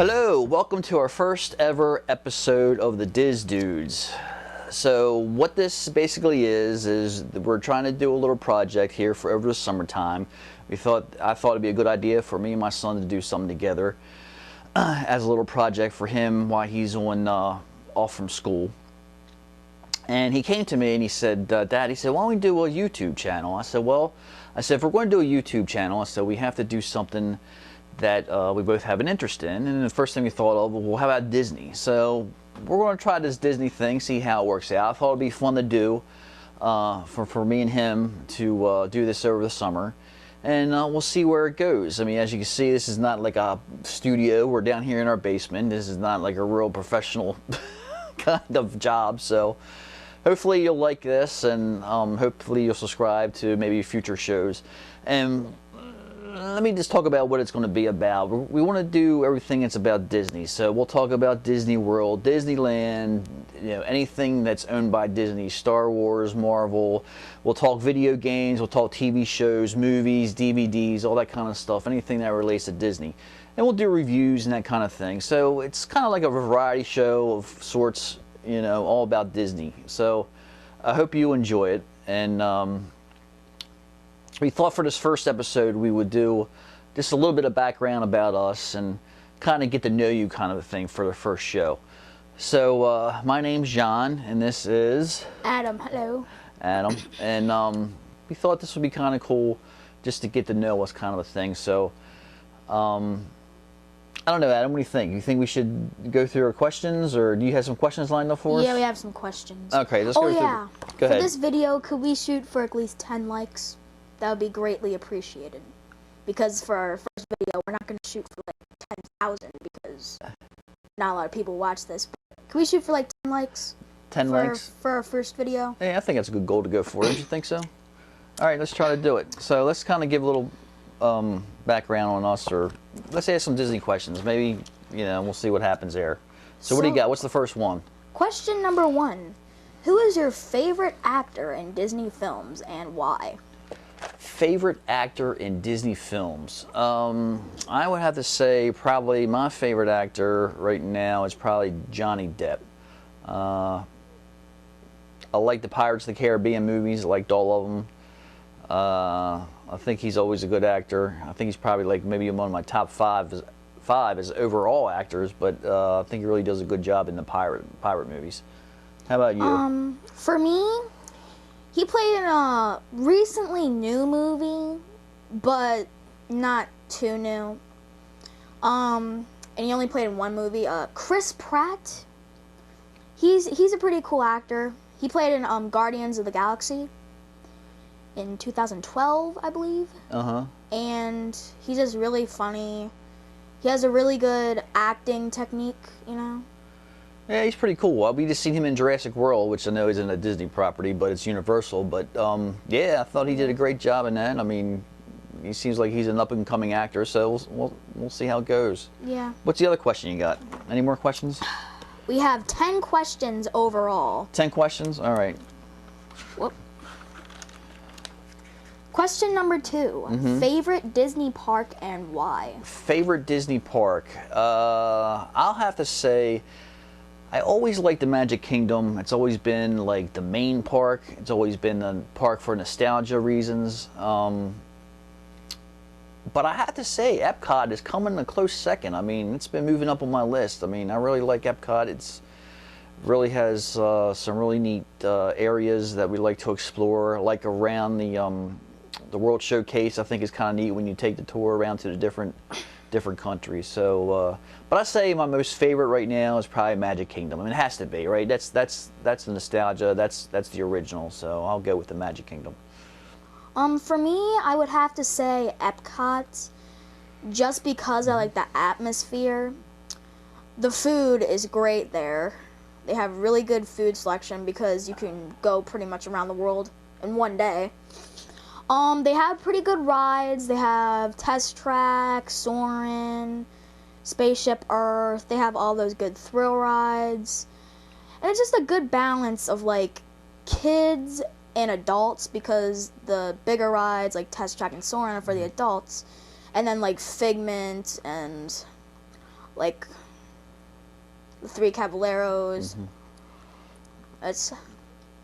Hello, welcome to our first ever episode of the Diz Dudes. So what this basically is we're trying to do a little project here for over the summertime. I thought it'd be a good idea for me and my son to do something together as a little project for him while he's on off from school. And he came to me and he said, Dad, he said, why don't we do a YouTube channel? I said, well, if we're going to do a YouTube channel, I said, we have to do something that we both have an interest in. And the first thing we thought of, well, how about Disney? So we're going to try this Disney thing, see how it works out. I thought it'd be fun to do for me and him to do this over the summer. And we'll see where it goes. I mean, as you can see, this is not like a studio. We're down here in our basement. This is not like a real professional kind of job. So hopefully you'll like this, and hopefully you'll subscribe to maybe future shows. And let me just talk about what it's going to be about. We want to do everything that's about Disney. So we'll talk about Disney World, Disneyland, anything that's owned by Disney, Star Wars, Marvel. We'll talk video games, we'll talk TV shows, movies, DVDs, all that kind of stuff, anything that relates to Disney. And we'll do reviews and that kind of thing. So it's kind of like a variety show of sorts, all about Disney. So I hope you enjoy it. And we thought for this first episode we would do just a little bit of background about us and kind of get to know you kind of a thing for the first show. So my name's John and this is Adam. Hello. Adam. And we thought this would be kind of cool just to get to know us kind of a thing. So I don't know, Adam, what do you think? You think we should go through our questions, or do you have some questions lined up for us? Yeah, we have some questions. Okay, let's go through. Yeah. Go ahead. For this video, could we shoot for at least 10 likes? That would be greatly appreciated. Because for our first video, we're not going to shoot for like 10,000 because not a lot of people watch this. But can we shoot for like 10 likes? 10 likes? For our first video? Yeah, I think that's a good goal to go for. Don't you think so? All right, let's try to do it. So let's kind of give a little background on us, or let's ask some Disney questions. Maybe, we'll see what happens there. So what do you got? What's the first one? Question number 1. Who is your favorite actor in Disney films and why? Favorite actor in Disney films? I would have to say probably my favorite actor right now is probably Johnny Depp. I like the Pirates of the Caribbean movies. I liked all of them. I think he's always a good actor. I think he's probably like maybe one of my top five as overall actors, but I think he really does a good job in the pirate movies. How about you? For me, he played in a recently new movie, but not too new. And he only played in one movie. Chris Pratt. He's a pretty cool actor. He played in Guardians of the Galaxy in 2012, I believe. And he's just really funny. He has a really good acting technique, Yeah, he's pretty cool. We just seen him in Jurassic World, which I know isn't a Disney property, but it's Universal. But yeah, I thought he did a great job in that. I mean, he seems like he's an up-and-coming actor, so we'll see how it goes. Yeah. What's the other question you got? Any more questions? We have 10 questions overall. 10 questions? All right. Whoop. Question number 2. Favorite Disney park and why? Favorite Disney park? I'll have to say I always liked the Magic Kingdom. It's always been like the main park. It's always been the park for nostalgia reasons. But I have to say Epcot is coming a close second. I mean, it's been moving up on my list. I mean, I really like Epcot. It's really has some really neat areas that we like to explore, like around the World Showcase. I think is kind of neat when you take the tour around to the different countries. So, but I say my most favorite right now is probably Magic Kingdom. I mean, it has to be, right? That's the nostalgia. That's the original. So I'll go with the Magic Kingdom. For me, I would have to say Epcot, just because I like the atmosphere. The food is great there. They have really good food selection because you can go pretty much around the world in one day. They have pretty good rides. They have Test Track, Soarin', Spaceship Earth. They have all those good thrill rides. And it's just a good balance of like kids and adults, because the bigger rides like Test Track and Soarin' are for the adults. And then like Figment and like the Three Caballeros. It's,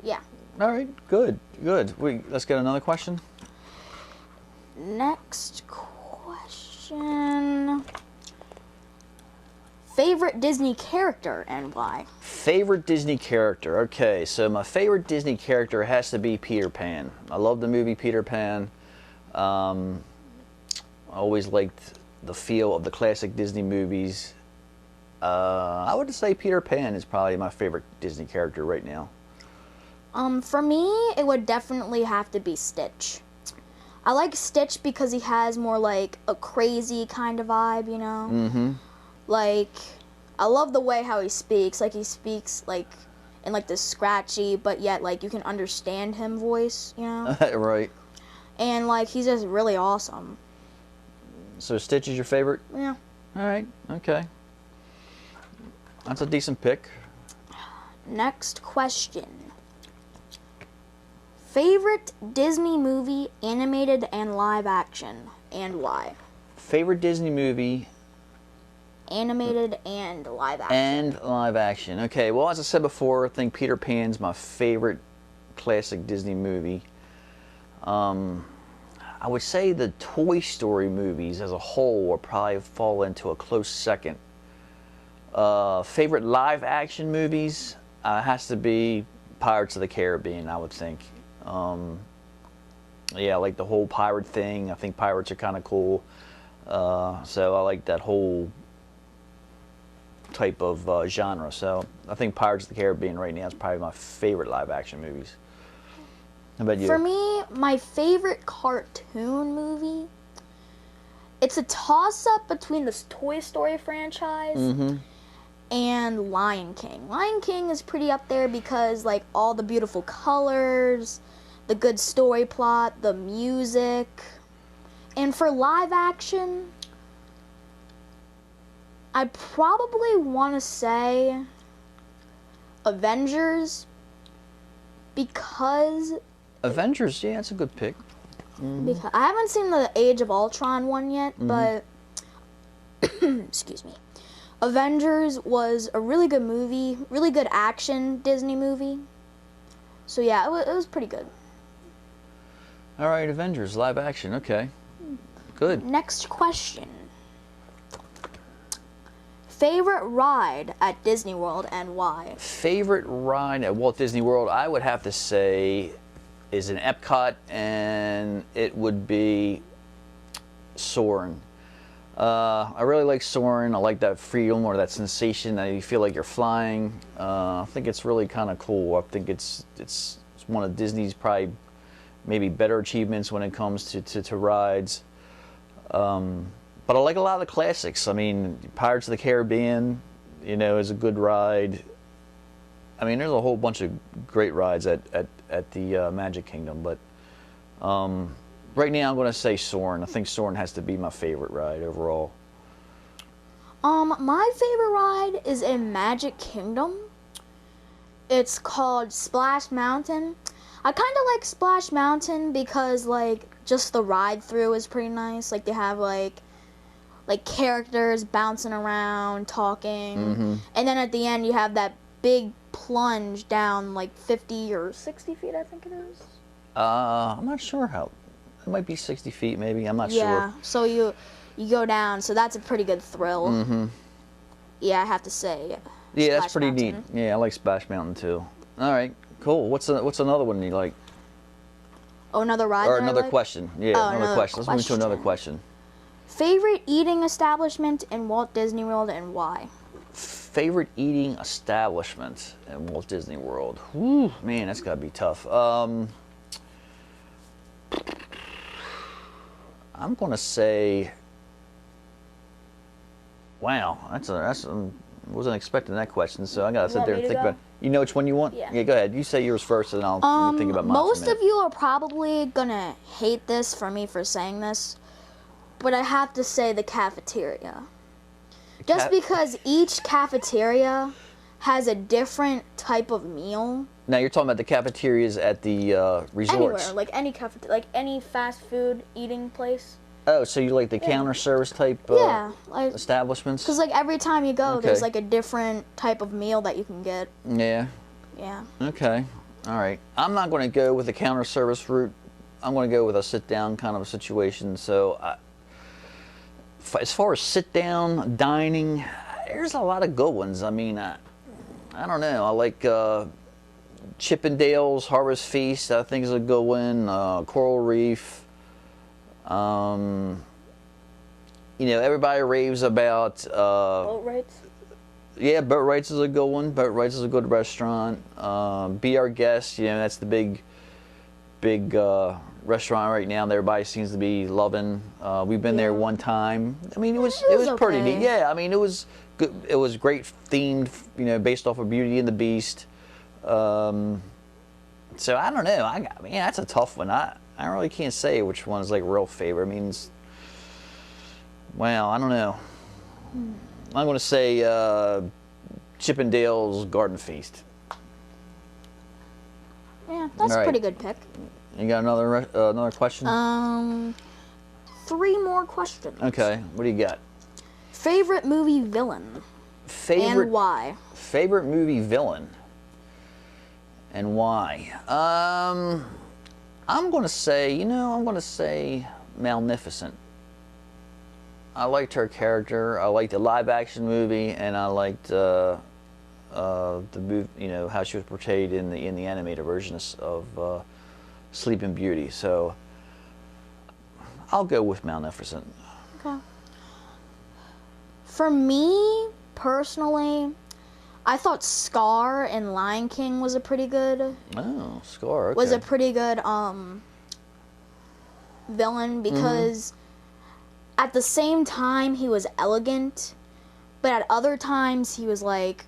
yeah. All right, good, good. Let's get another question. Next question. Favorite Disney character and why? Favorite Disney character. Okay, so my favorite Disney character has to be Peter Pan. I love the movie Peter Pan. I always liked the feel of the classic Disney movies. I would say Peter Pan is probably my favorite Disney character right now. For me, it would definitely have to be Stitch. I like Stitch because he has more like a crazy kind of vibe, you know? Mm-hmm. Like, I love the way how he speaks. Like, he speaks, like, in, like, this scratchy, but yet, like, you can understand him voice, you know? Right. And, like, he's just really awesome. So Stitch is your favorite? Yeah. All right, okay. That's a decent pick. Next question. Favorite Disney movie, animated and live action, and why? Favorite Disney movie? Animated and live action. And live action. Okay, well, as I said before, I think Peter Pan's my favorite classic Disney movie. I would say the Toy Story movies as a whole will probably fall into a close second. Favorite live action movies has to be Pirates of the Caribbean, I would think. Yeah, I like the whole pirate thing. I think pirates are kind of cool. So I like that whole type of genre. So I think Pirates of the Caribbean right now is probably my favorite live action movies. How about you? For me, my favorite cartoon movie, it's a toss-up between the Toy Story franchise and Lion King. Lion King is pretty up there because, like, all the beautiful colors, the good story plot, the music. And for live action, I probably want to say Avengers because Avengers, yeah, that's a good pick. because I haven't seen the Age of Ultron one yet, but excuse me. Avengers was a really good movie, really good action Disney movie. So yeah, it was pretty good. All right, Avengers, live action, okay. Good. Next question. Favorite ride at Disney World and why? Favorite ride at Walt Disney World, I would have to say, is in Epcot, and it would be Soarin'. I really like Soarin'. I like that freedom or that sensation that you feel like you're flying. I think it's really kind of cool. I think it's one of Disney's probably maybe better achievements when it comes to rides. But I like a lot of the classics. I mean, Pirates of the Caribbean, you know, is a good ride. I mean, there's a whole bunch of great rides at the Magic Kingdom, but right now I'm going to say Soarin'. I think Soarin' has to be my favorite ride overall. My favorite ride is in Magic Kingdom. It's called Splash Mountain. I kind of like Splash Mountain because, like, just the ride through is pretty nice. Like, they have, like characters bouncing around, talking. And then at the end, you have that big plunge down, like, 50 or 60 feet, I think it is. I'm not sure how. It might be 60 feet, maybe. I'm not sure. Yeah, so you go down, so that's a pretty good thrill. Yeah, I have to say. Yeah, Splash that's pretty Mountain. neat. Yeah, I like Splash Mountain too. All right, cool. What's another one you like? Oh, another ride. Or that I another like? question. Yeah, Oh, another question. Let's move to another question. Favorite eating establishment in Walt Disney World and why? Favorite eating establishment in Walt Disney World. Whew, man, that's gotta be tough. I'm gonna say. Wow, wasn't expecting that question, so I gotta sit want there me and to think go? about. You know which one you want? Yeah. Go ahead. You say yours first, and I'll think about mine. Most for a of you are probably gonna hate this for me for saying this, but I have to say the cafeteria. Just because each cafeteria has a different type of meal. Now you're talking about the cafeterias at the resorts. Anywhere, like any like any fast food eating place. Oh, so you like the counter service type Yeah, like establishments? because like every time you go, Okay. there's like a different type of meal that you can get. Yeah. Yeah. Okay. All right. I'm not going to go with the counter service route. I'm going to go with a sit down kind of a situation. So, as far as sit down dining, there's a lot of good ones. I mean, I don't know. I like Chippendale's Harvest Feast. I think is a good one. Coral Reef. Everybody raves about. Boat rides. Yeah, Boat Rights is a good one. Boat Rights is a good restaurant. Be Our Guest, that's the big restaurant right now that everybody seems to be loving. We've been there one time. I mean, it was pretty okay. neat. Yeah, I mean, it was good. It was great themed, based off of Beauty and the Beast. So I don't know. I mean, that's a tough one. I really can't say which one is like real favorite. I mean, I don't know. I'm going to say Chippendale's Garden Feast. Yeah, that's All a right. pretty good pick. You got another question? 3 more questions. Okay, what do you got? Favorite movie villain and why? Favorite movie villain and why? I'm going to say, Maleficent. I liked her character. I liked the live action movie, and I liked the movie, how she was portrayed in the animated version of Sleeping Beauty. So I'll go with Maleficent. Okay. For me personally, I thought Scar in Lion King was a pretty good. Oh, Scar. Okay. Was a pretty good villain because at the same time he was elegant, but at other times he was like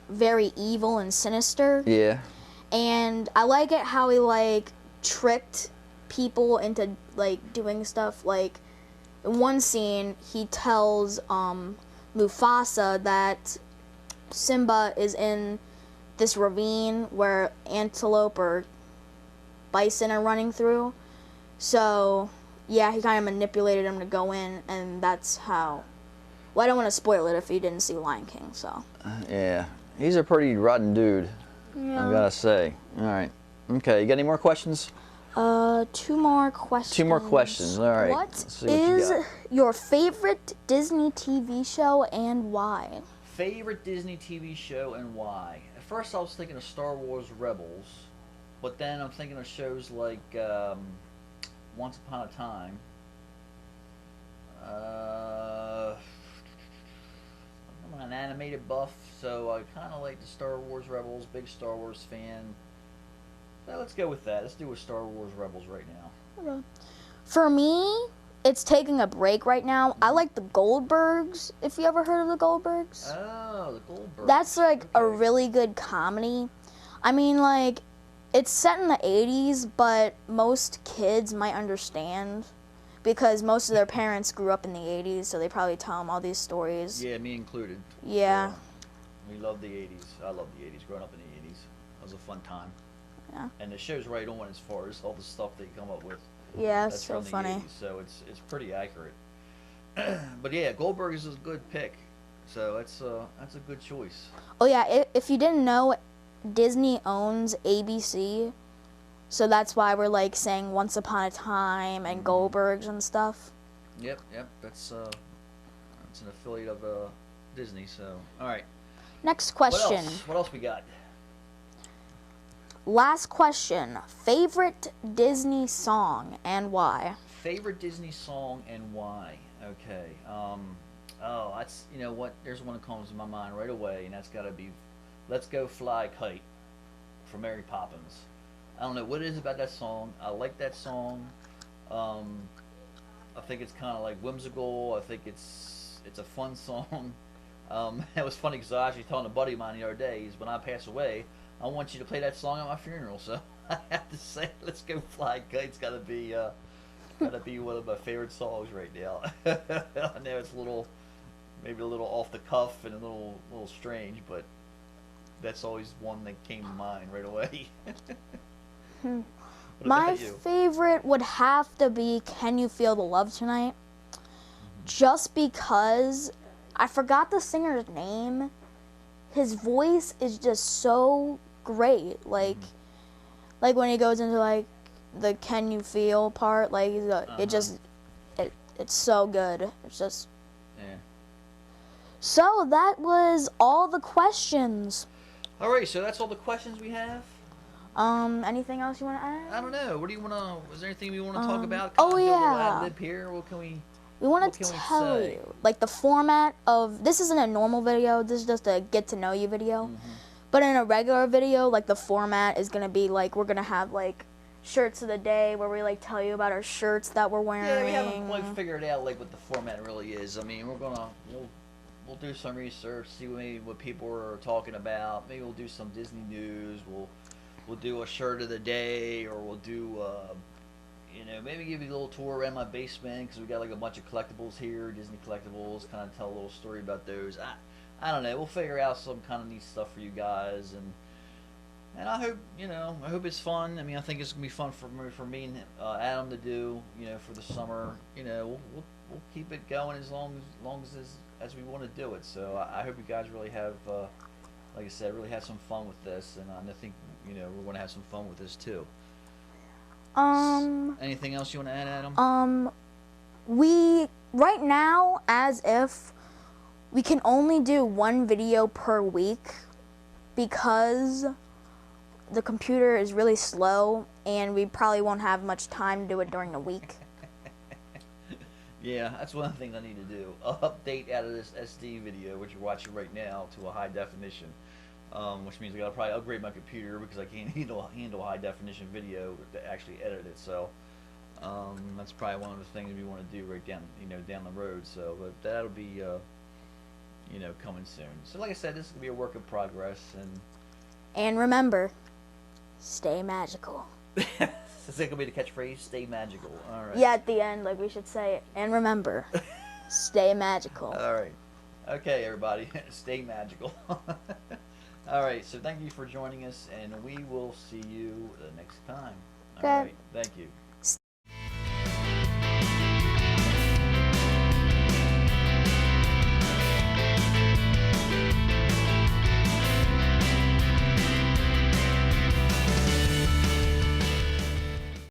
very evil and sinister. Yeah. And I like it how he like tricked people into like doing stuff. Like in one scene he tells Mufasa that Simba is in this ravine where antelope or bison are running through. So yeah, he kind of manipulated him to go in, and that's how. Well, I don't want to spoil it if you didn't see Lion King, so. Yeah, he's a pretty rotten dude. Yeah. I gotta say. All right. Okay, you got any more questions? 2 more questions. 2 more questions. All right. What Let's see what is you got. your favorite Disney TV show and why? Favorite Disney TV show and why? At first I was thinking of Star Wars Rebels, but then I'm thinking of shows like Once Upon a Time. I'm an animated buff, so I kind of like the Star Wars Rebels, big Star Wars fan. So let's go with that. Let's do a Star Wars Rebels right now. Okay. For me, it's taking a break right now. I like the Goldbergs, if you ever heard of the Goldbergs. Oh, the Goldbergs. That's like a Okay. really good comedy. I mean, like, it's set in the 80s, but most kids might understand because most of their parents grew up in the 80s, so they probably tell them all these stories. Yeah, me included. Yeah. So, we love the 80s. I love the 80s. Growing up in the 80s. It was a fun time. Yeah. And the show's right on as far as all the stuff they come up with. Yeah, it's That's so from the funny. 80s, so it's pretty accurate. But yeah, Goldberg is a good pick. So that's a good choice. Oh yeah, if you didn't know, Disney owns ABC, so that's why we're like saying Once Upon a Time and Goldbergs and stuff. Yep. That's an affiliate of Disney. So all right. Next question. What else we got? Last question. Favorite Disney song and why? Favorite Disney song and why? Okay. That's what. There's one that comes to my mind right away, and that's got to be "Let's Go Fly a Kite" from Mary Poppins. I don't know what it is about that song. I like that song. I think it's kind of like whimsical. I think it's a fun song. It was funny because I was actually telling a buddy of mine the other day, is when I pass away, I want you to play that song at my funeral. So I have to say, "Let's Go Fly a Kite's got to be one of my favorite songs right now." I know it's maybe a little off the cuff and a little strange, but that's always one that came to mind right away. What My about you? favorite would have to be "Can You Feel the Love Tonight?" just because I forgot the singer's name. His voice is just so great. Like when he goes into like the "Can you feel" part, like it's so good. It's just Yeah. So that was all the questions. All right, so that's all the questions we have. Anything else you want to add? I don't know. What do you want to? Is there anything we want to talk about? Oh, Do a little yeah. ad lib here. What can we? We want What to can we tell say? you, like the format of this isn't a normal video. This is just a get to know you video. But in a regular video, like the format is gonna be like we're gonna have like shirts of the day where we like tell you about our shirts that we're wearing. Yeah, we haven't quite figured out like what the format really is. I mean, we'll do some research, see what people are talking about. Maybe we'll do some Disney news. We'll do a shirt of the day, or we'll do maybe give you a little tour around my basement because we got like a bunch of collectibles here, Disney collectibles. Kind of tell a little story about those. I don't know. We'll figure out some kind of neat stuff for you guys, and I hope it's fun. I mean, I think it's gonna be fun for me and Adam to do. For the summer. We'll keep it going as long as we want to do it. So I hope you guys really have, like I said, really have some fun with this, and I think we're going to have some fun with this too. Anything else you want to add, Adam? We right now, as if we can only do one video per week because the computer is really slow and we probably won't have much time to do it during the week. Yeah, that's one of the things I need to do. I'll update out of this SD video, which you're watching right now, to a high definition. Which means I gotta probably upgrade my computer because I can't handle high definition video to actually edit it. So that's probably one of the things we want to do right down down the road. So, but that'll be coming soon. So, like I said, this is gonna be a work in progress, And remember, stay magical. Is that gonna be the catchphrase? Stay magical. All right. Yeah, at the end, like we should say it. And remember, stay magical. All right. Okay, everybody, stay magical. All right, so thank you for joining us, and we will see you the next time. All right, thank you.